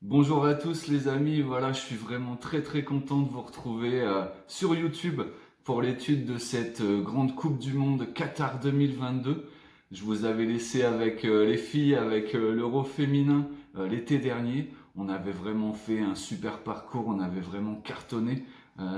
Bonjour à tous les amis, voilà, je suis vraiment très content de vous retrouver sur YouTube pour l'étude de cette grande Coupe du Monde Qatar 2022. Je vous avais laissé avec les filles, avec l'Euro féminin l'été dernier. On avait vraiment fait un super parcours, on avait vraiment cartonné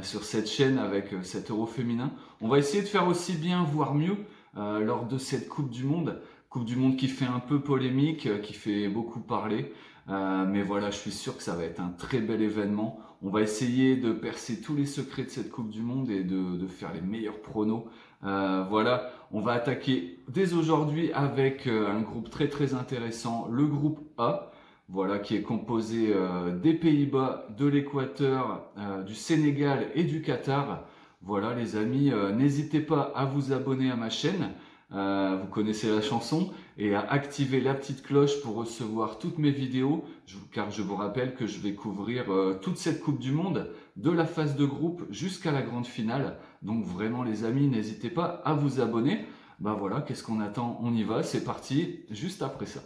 sur cette chaîne avec cet Euro féminin. On va essayer de faire aussi bien, voire mieux, lors de cette Coupe du Monde. Coupe du Monde qui fait un peu polémique, qui fait beaucoup parler. Mais voilà, je suis sûr que ça va être un très bel événement. On va essayer de percer tous les secrets de cette Coupe du Monde et de faire les meilleurs pronos. Voilà, on va attaquer dès aujourd'hui avec un groupe très intéressant, le groupe A. Voilà, qui est composé des Pays-Bas, de l'Équateur, du Sénégal et du Qatar. Voilà les amis, n'hésitez pas à vous abonner à ma chaîne. Vous connaissez la chanson et à activer la petite cloche pour recevoir toutes mes vidéos, car je vous rappelle que je vais couvrir toute cette Coupe du Monde, de la phase de groupe jusqu'à la grande finale. Donc vraiment les amis, n'hésitez pas à vous abonner. Bah voilà, qu'est-ce qu'on attend? On y va, c'est parti, juste après ça.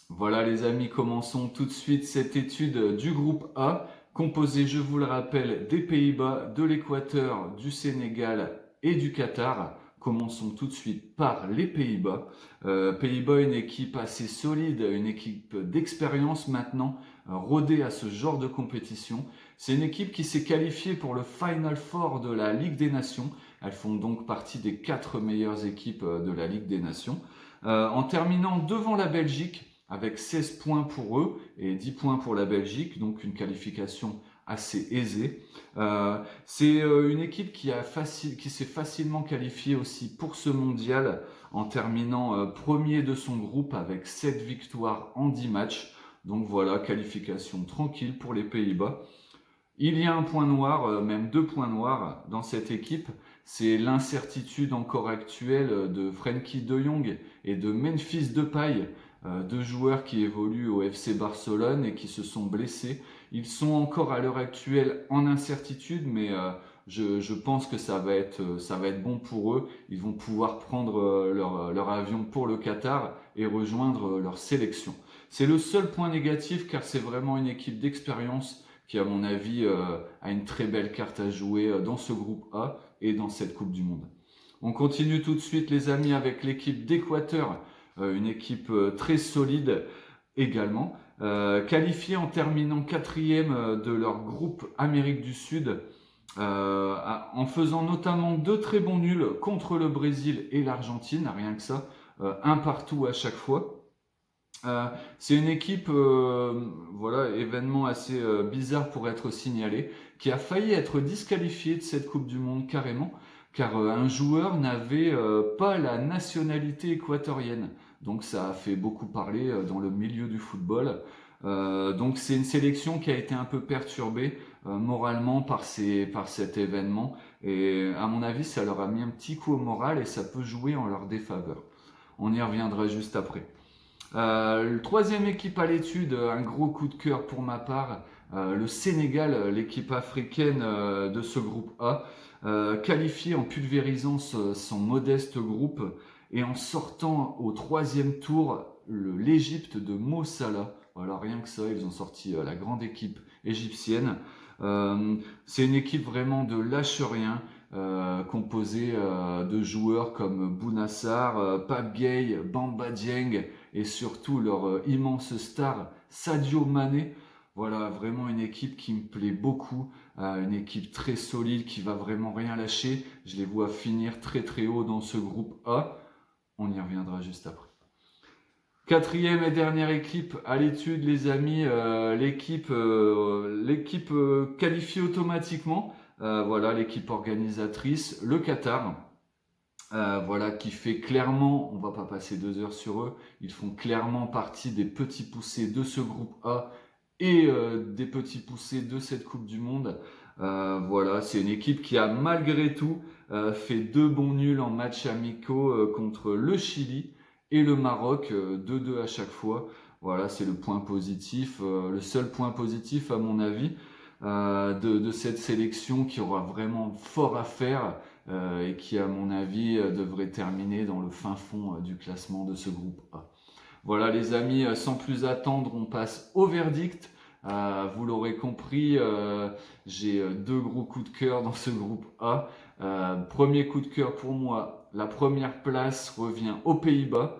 Voilà les amis, commençons tout de suite cette étude du groupe A, composé, je vous le rappelle, des Pays-Bas, de l'Équateur, du Sénégal et du Qatar. Commençons tout de suite par les Pays-Bas. Pays-Bas, une équipe assez solide, une équipe d'expérience maintenant, rodée à ce genre de compétition. C'est une équipe qui s'est qualifiée pour le Final Four de la Ligue des Nations. Elles font donc partie des 4 meilleures équipes de la Ligue des Nations. En terminant devant la Belgique, avec 16 points pour eux et 10 points pour la Belgique, donc une qualification assez aisée. C'est une équipe qui s'est facilement qualifiée aussi pour ce mondial en terminant premier de son groupe avec 7 victoires en 10 matchs. Donc voilà, qualification tranquille pour les Pays-Bas. Il y a un point noir, même deux points noirs dans cette équipe, c'est l'incertitude encore actuelle de Frenkie de Jong et de Memphis Depay, deux joueurs qui évoluent au FC Barcelone et qui se sont blessés. Ils sont encore à l'heure actuelle en incertitude, mais je pense que ça va être bon pour eux. Ils vont pouvoir prendre leur avion pour le Qatar et rejoindre leur sélection. C'est le seul point négatif car c'est vraiment une équipe d'expérience qui, à mon avis, a une très belle carte à jouer dans ce groupe A et dans cette Coupe du Monde. On continue tout de suite, les amis, avec l'équipe d'Équateur, une équipe très solide également, qualifiée en terminant quatrième de leur groupe Amérique du Sud, en faisant notamment deux très bons nuls contre le Brésil et l'Argentine, rien que ça, un partout à chaque fois. C'est une équipe, voilà, événement assez bizarre pour être signalé, qui a failli être disqualifié de cette Coupe du Monde carrément, car un joueur n'avait pas la nationalité équatorienne. Donc ça a fait beaucoup parler dans le milieu du football. Donc c'est une sélection qui a été un peu perturbée moralement par cet événement. Et à mon avis, ça leur a mis un petit coup au moral et ça peut jouer en leur défaveur. On y reviendra juste après. Le troisième équipe à l'étude, un gros coup de cœur pour ma part, le Sénégal, l'équipe africaine de ce groupe A, qualifié en pulvérisant son modeste groupe et en sortant au troisième tour l'Égypte de Mo Salah. Voilà, rien que ça, ils ont sorti la grande équipe égyptienne. C'est une équipe vraiment de lâche rien, composée de joueurs comme Bounassar, Pape Gueye, Bamba Dieng et surtout leur immense star Sadio Mané. Voilà, vraiment une équipe qui me plaît beaucoup, une équipe très solide qui va vraiment rien lâcher. Je les vois finir très haut dans ce groupe A. On y reviendra juste après. Quatrième et dernière équipe à l'étude, les amis, l'équipe qualifiée automatiquement. Voilà, l'équipe organisatrice, le Qatar. Voilà, qui fait clairement, on va pas passer 2 heures sur eux, ils font clairement partie des petits poussés de ce groupe A et des petits poussés de cette Coupe du Monde. Voilà, c'est une équipe qui a malgré tout fait deux bons nuls en matchs amicaux contre le Chili et le Maroc, 2-2 à chaque fois. Voilà, c'est le point positif, le seul point positif à mon avis. de cette sélection qui aura vraiment fort à faire et qui, à mon avis, devrait terminer dans le fin fond du classement de ce groupe A. Voilà les amis, sans plus attendre, on passe au verdict. Vous l'aurez compris, j'ai deux gros coups de cœur dans ce groupe A. Premier coup de cœur pour moi, la première place revient aux Pays-Bas.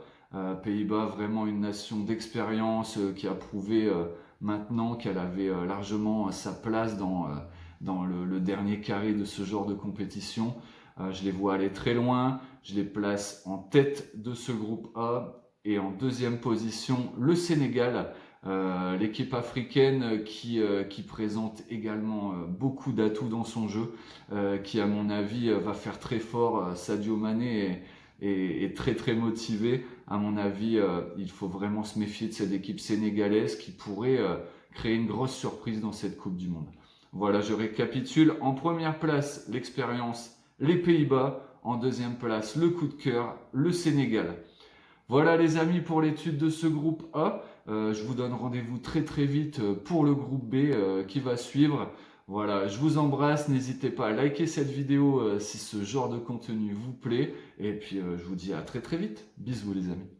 Pays-Bas, vraiment une nation d'expérience qui a prouvé maintenant qu'elle avait largement sa place dans le dernier carré de ce genre de compétition. Je les vois aller très loin, je les place en tête de ce groupe A. Et en deuxième position, le Sénégal, l'équipe africaine qui présente également beaucoup d'atouts dans son jeu, qui à mon avis va faire très fort. Sadio Mané est très très motivé. À mon avis, il faut vraiment se méfier de cette équipe sénégalaise qui pourrait créer une grosse surprise dans cette Coupe du Monde. Voilà, je récapitule. En première place, l'expérience, les Pays-Bas. En deuxième place, le coup de cœur, le Sénégal. Voilà les amis pour l'étude de ce groupe A. Je vous donne rendez-vous très très vite pour le groupe B qui va suivre. Voilà, je vous embrasse. N'hésitez pas à liker cette vidéo si ce genre de contenu vous plaît. Et puis je vous dis à très très vite. Bisous les amis.